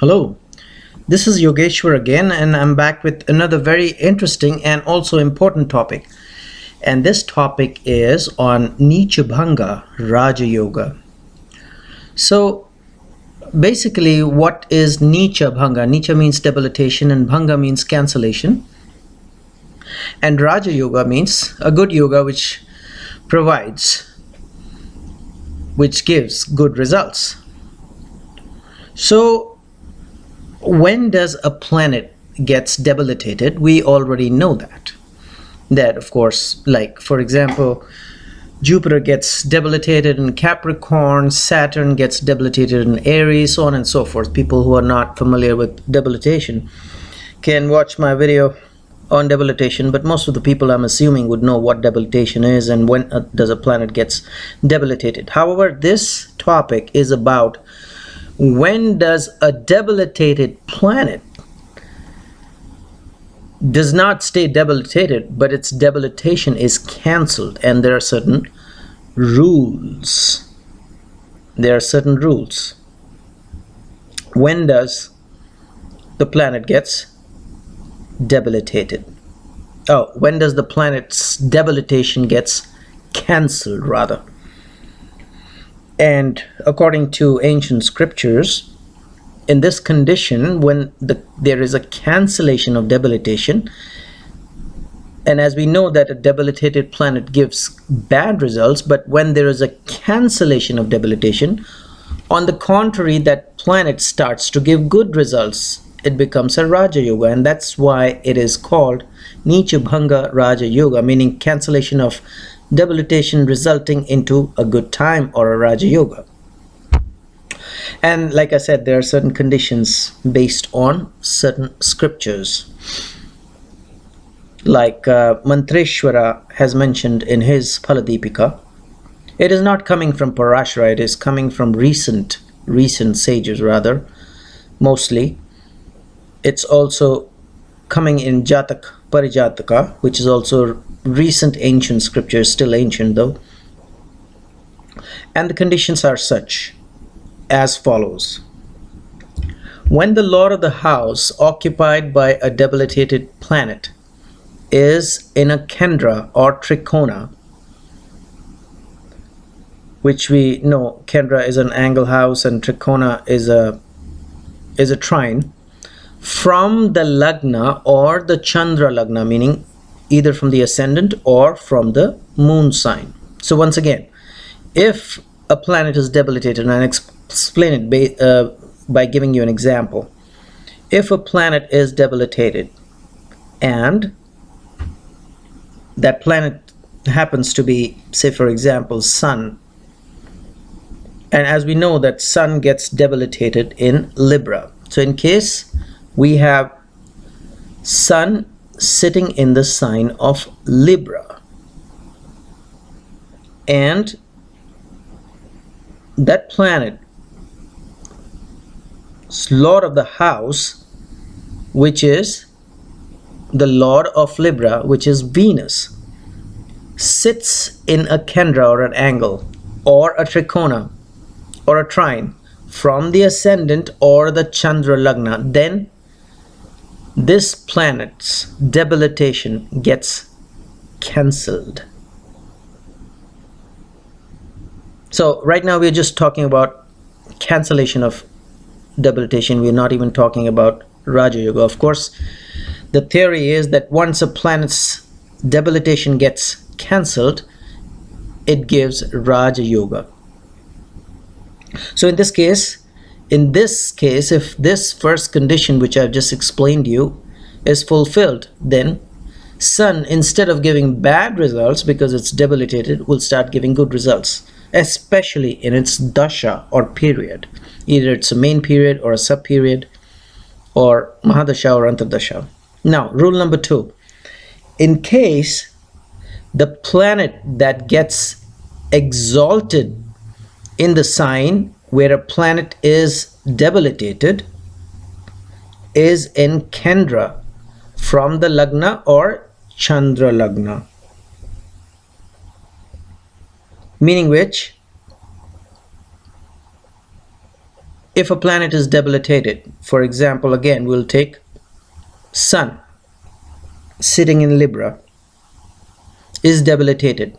Hello, this is Yogeshwar again, and I'm back with another very interesting and also important topic. And this topic is on Neechbhanga Rajayoga. So, basically, what is Neechbhanga? Neecha means debilitation, and Bhanga means cancellation. And Rajayoga means a good yoga provides, which gives good results. So, when does a planet gets debilitated? We already know that of course, like for example, Jupiter gets debilitated in Capricorn, Saturn gets debilitated in Aries, so on and so forth. People who are not familiar with debilitation can watch my video on debilitation, but most of the people, I'm assuming, would know what debilitation is and when does a planet gets debilitated. However, this topic is about when does a debilitated planet does not stay debilitated, but its debilitation is cancelled, and there are certain rules. When does the planet gets debilitated? When does the planet's debilitation gets cancelled, rather? And according to ancient scriptures, in this condition, when there is a cancellation of debilitation, and as we know that a debilitated planet gives bad results, but when there is a cancellation of debilitation, on the contrary, that planet starts to give good results. It becomes a Raja Yoga, and that's why it is called Neechbhanga Rajayoga, meaning cancellation of debilitation resulting into a good time, or a Raja Yoga. And like I said, there are certain conditions based on certain scriptures. Like Mantreshwara has mentioned in his Phaladipika, it is not coming from Parashara, it is coming from recent sages, rather, mostly. It's also coming in Jatak Parijataka, which is also recent ancient scripture, still ancient though. And the conditions are such as follows. When the lord of the house occupied by a debilitated planet is in a Kendra or Trikona, which we know Kendra is an angle house and Trikona is a trine, from the Lagna or the Chandra Lagna, meaning either from the ascendant or from the moon sign. So once again, if a planet is debilitated, and I'll explain it by giving you an example. If a planet is debilitated and that planet happens to be, say for example, Sun, and as we know that Sun gets debilitated in Libra. So in case we have Sun sitting in the sign of Libra, and that planet, lord of the house, which is the lord of Libra, which is Venus, sits in a Kendra or an angle or a Trikona or a trine from the ascendant or the Chandra Lagna, then this planet's debilitation gets cancelled. So right now we're just talking about cancellation of debilitation. We're not even talking about Raja Yoga. Of course, the theory is that once a planet's debilitation gets cancelled, it gives Raja Yoga. So in this case, if this first condition which I've just explained you is fulfilled, then Sun, instead of giving bad results because it's debilitated, will start giving good results, especially in its dasha or period. Either it's a main period or a sub period, or Mahadasha or Antardasha. Now, rule number 2. In case the planet that gets exalted in the sign where a planet is debilitated is in Kendra from the Lagna or Chandra Lagna, meaning which if a planet is debilitated, for example, again, we'll take Sun sitting in Libra is debilitated,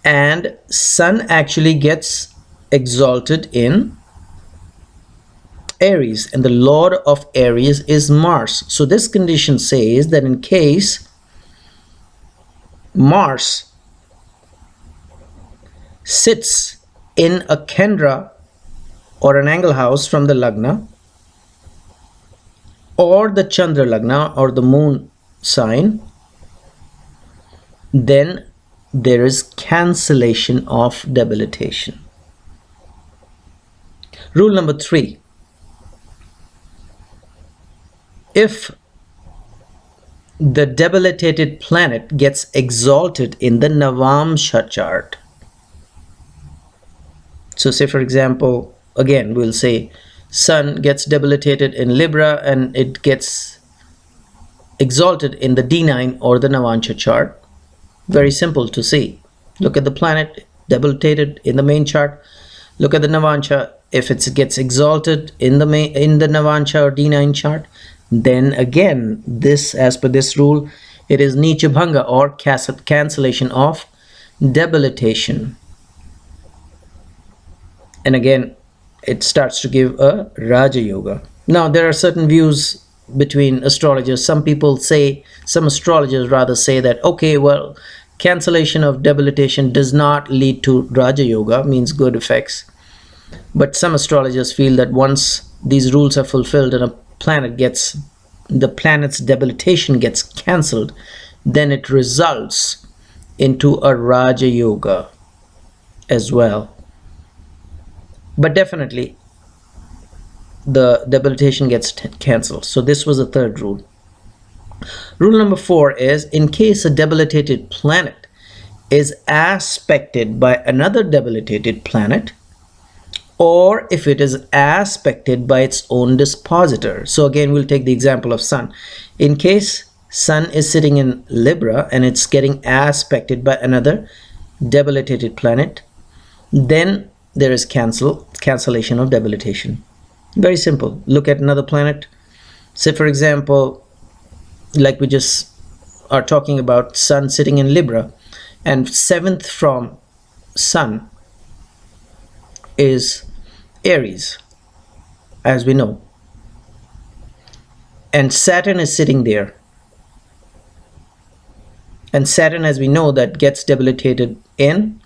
and Sun actually gets exalted in Aries, and the Lord of Aries is Mars. So this condition says that in case Mars sits in a Kendra or an angle house from the Lagna or the Chandra Lagna or the moon sign, then there is cancellation of debilitation. Rule number 3. If the debilitated planet gets exalted in the Navamsha chart, so say for example, again we'll say Sun gets debilitated in Libra and it gets exalted in the D9 or the Navamsha chart. Very simple to see. Look at the planet debilitated in the main chart. Look at the Navamsha. If it gets exalted in the Navamsha or D9 chart, then again, this, as per this rule, it is Neechbhanga or cancellation of debilitation. And again, it starts to give a Rajayoga. Now, there are certain views between astrologers. Some people say, some astrologers rather say that, okay, well, cancellation of debilitation does not lead to Rajayoga, means good effects. But some astrologers feel that once these rules are fulfilled and the planet's debilitation gets cancelled, then it results into a Rajayoga as well. But definitely the debilitation gets cancelled. So this was the third rule. Rule number 4 is, in case a debilitated planet is aspected by another debilitated planet, or if it is aspected by its own dispositor. So again, we'll take the example of Sun. In case Sun is sitting in Libra and it's getting aspected by another debilitated planet, then there is cancellation of debilitation. Very simple. Look at another planet. Say for example, like we just are talking about, Sun sitting in Libra, and 7th from Sun is Aries, as we know, and Saturn is sitting there, and Saturn, as we know, that gets debilitated in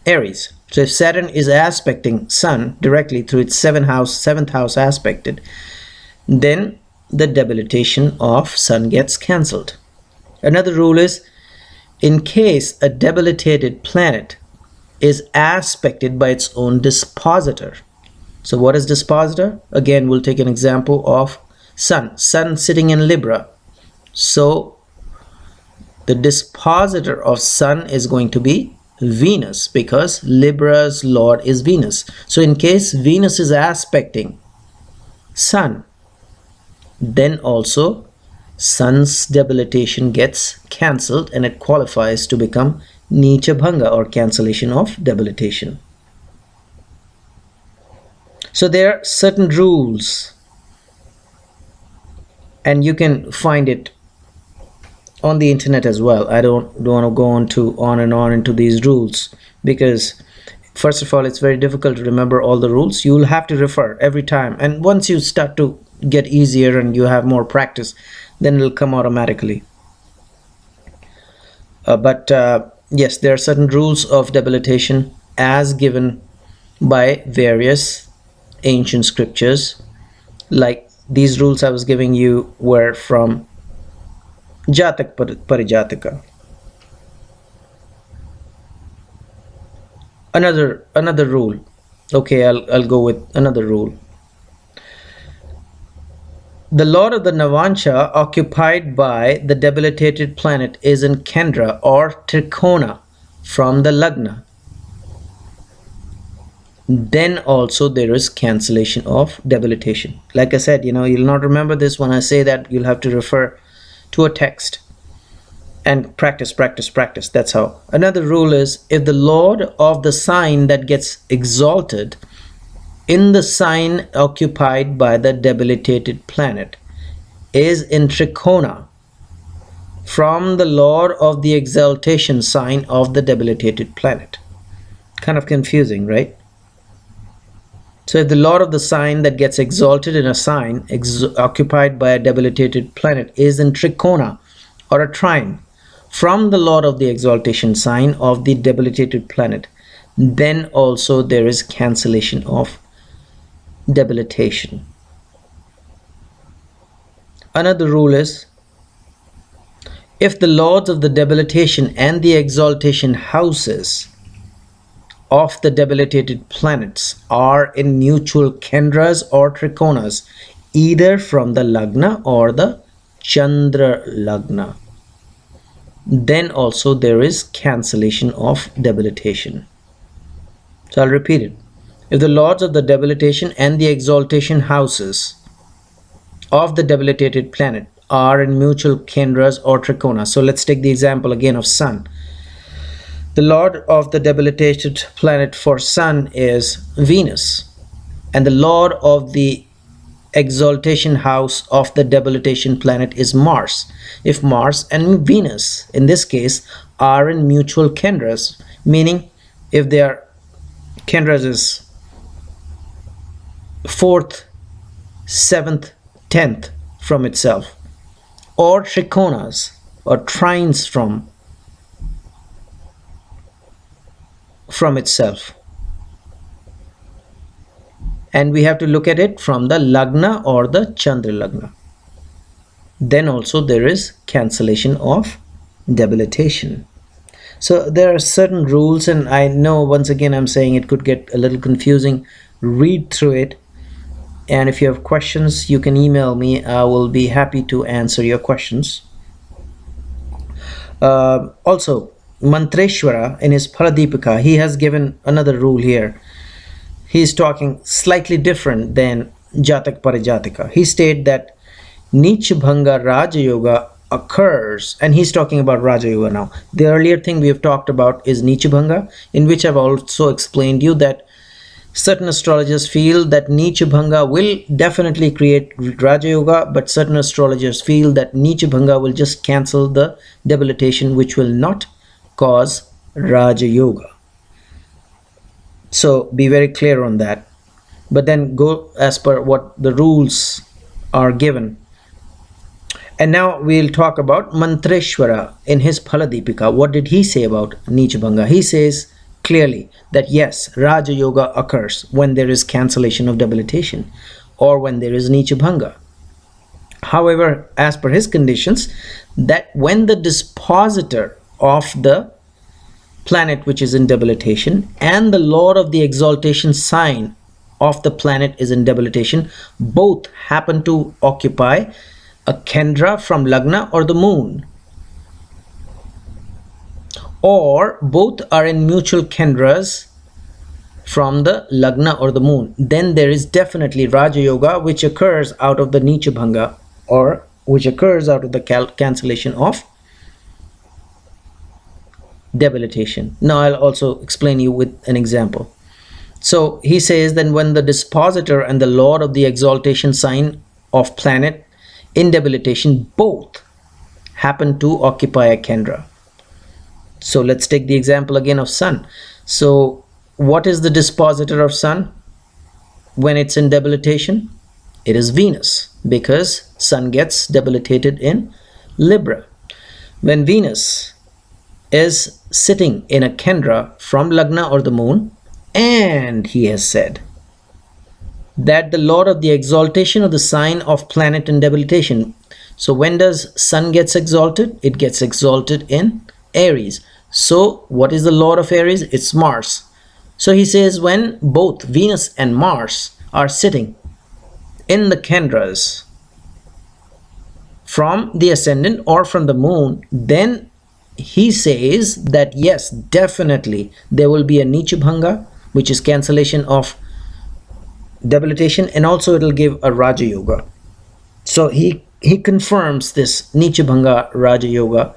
Aries. So if Saturn is aspecting Sun directly through its seventh house aspected, then the debilitation of Sun gets cancelled. Another rule is, in case a debilitated planet is aspected by its own dispositor. So what is dispositor? Again, we'll take an example of Sun sitting in Libra. So the dispositor of Sun is going to be Venus, because Libra's lord is Venus. So in case Venus is aspecting Sun, then also Sun's debilitation gets cancelled and it qualifies to become Neechbhanga or cancellation of debilitation. So there are certain rules, and you can find it on the internet as well. I don't want to go on and on into these rules, because first of all, it's very difficult to remember all the rules. You will have to refer every time, and once you start to get easier and you have more practice, then it'll come automatically. Yes, there are certain rules of debilitation as given by various ancient scriptures. Like these rules I was giving you were from Jatak Parijataka. Another rule. Okay, I'll go with another rule. The lord of the Navamsha occupied by the debilitated planet is in Kendra or Trikona from the Lagna. Then also there is cancellation of debilitation. Like I said, you'll not remember this when I say that. You'll have to refer to a text and practice. That's how. Another rule is, if the lord of the sign that gets exalted in the sign occupied by the debilitated planet is in Trikona from the lord of the exaltation sign of the debilitated planet. Kind of confusing, right? So if the lord of the sign that gets exalted in a sign occupied by a debilitated planet is in Trikona or a trine from the lord of the exaltation sign of the debilitated planet, then also there is cancellation of debilitation. Another rule is, if the lords of the debilitation and the exaltation houses of the debilitated planets are in mutual kendras or trikonas, either from the lagna or the chandra lagna, then also there is cancellation of debilitation. So I'll repeat it. If the lords of the debilitation and the exaltation houses of the debilitated planet are in mutual kendras or trikonas. So let's take the example again of Sun. The lord of the debilitated planet for Sun is Venus, and the lord of the exaltation house of the debilitation planet is Mars. If Mars and Venus in this case are in mutual kendras, meaning if their kendras is 4th, 7th, 10th from itself, or trikonas or trines from itself, and we have to look at it from the lagna or the chandra lagna, then also there is cancellation of debilitation. So there are certain rules, and I know once again I'm saying it could get a little confusing. Read through it, and if you have questions you can email me. I will be happy to answer your questions. Also, Mantreshwara in his Phaladipika, he has given another rule here. He is talking slightly different than Jatak Parijatika. He stated that Neechbhanga Rajayoga occurs, and he's talking about Rajayoga now. The earlier thing we have talked about is Neechbhanga, in which I've also explained you that certain astrologers feel that Neechbhanga will definitely create Rajayoga, but certain astrologers feel that Neechbhanga will just cancel the debilitation, which will not cause Rajayoga. So be very clear on that. But then go as per what the rules are given. And now we'll talk about Mantreshwara in his Phaladipika. What did he say about Neechbhanga? He says clearly that yes, Raja Yoga occurs when there is cancellation of debilitation or when there is Neechbhanga. However, as per his conditions, that when the dispositor of the planet which is in debilitation and the lord of the exaltation sign of the planet is in debilitation, both happen to occupy a kendra from lagna or the moon, or both are in mutual kendras from the lagna or the moon, then there is definitely Raja Yoga, which occurs out of the Neechbhanga, or which occurs out of the cancellation of debilitation. Now I'll also explain you with an example. So he says that when the dispositor and the lord of the exaltation sign of planet in debilitation both happen to occupy a kendra. So let's take the example again of Sun. So what is the dispositor of Sun when it's in debilitation? It is Venus, because Sun gets debilitated in Libra. When Venus is sitting in a kendra from lagna or the moon, and he has said that the lord of the exaltation of the sign of planet in debilitation. So when does Sun gets exalted? It gets exalted in Aries. So what is the lord of Aries? It's Mars. So he says when both Venus and Mars are sitting in the kendras from the ascendant or from the moon, then he says that yes, definitely there will be a Neechbhanga, which is cancellation of debilitation, and also it will give a Raja Yoga. So he confirms this Neechbhanga Raja Yoga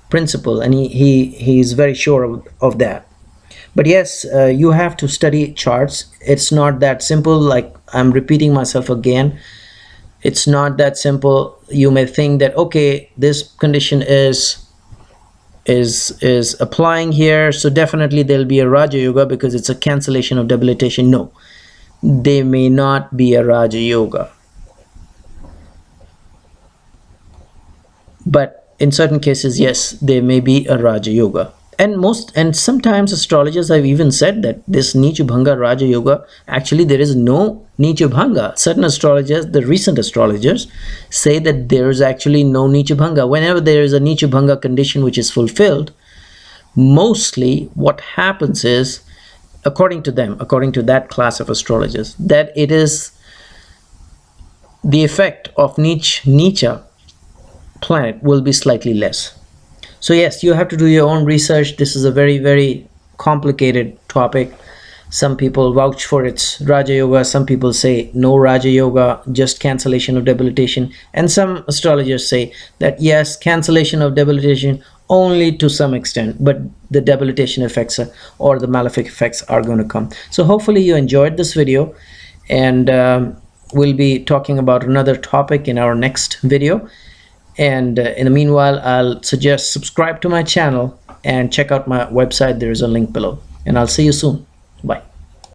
principle, and he is very sure of that. But yes, you have to study charts. It's not that simple. Like, I'm repeating myself again, it's not that simple. You may think that, okay, this condition is applying here, so definitely there'll be a Raja Yoga because it's a cancellation of debilitation. No, they may not be a Raja Yoga, but in certain cases, yes, they may be a Raja Yoga. And sometimes astrologers have even said that this Neechbhanga Raja Yoga, actually there is no Neechbhanga. Certain astrologers, the recent astrologers, say that there is actually no Neechbhanga. Whenever there is a Neechbhanga condition which is fulfilled, mostly what happens is, according to them, according to that class of astrologers, that it is the effect of Neecha planet will be slightly less. So yes, you have to do your own research. This is a very, very complicated topic. Some people vouch for its Raja Yoga. Some people say no Raja Yoga, just cancellation of debilitation. And some astrologers say that yes, cancellation of debilitation only to some extent, but the debilitation effects or the malefic effects are going to come. So hopefully you enjoyed this video, and we'll be talking about another topic in our next video. And in the meanwhile, I'll suggest subscribe to my channel and check out my website. There is a link below, and I'll see you soon.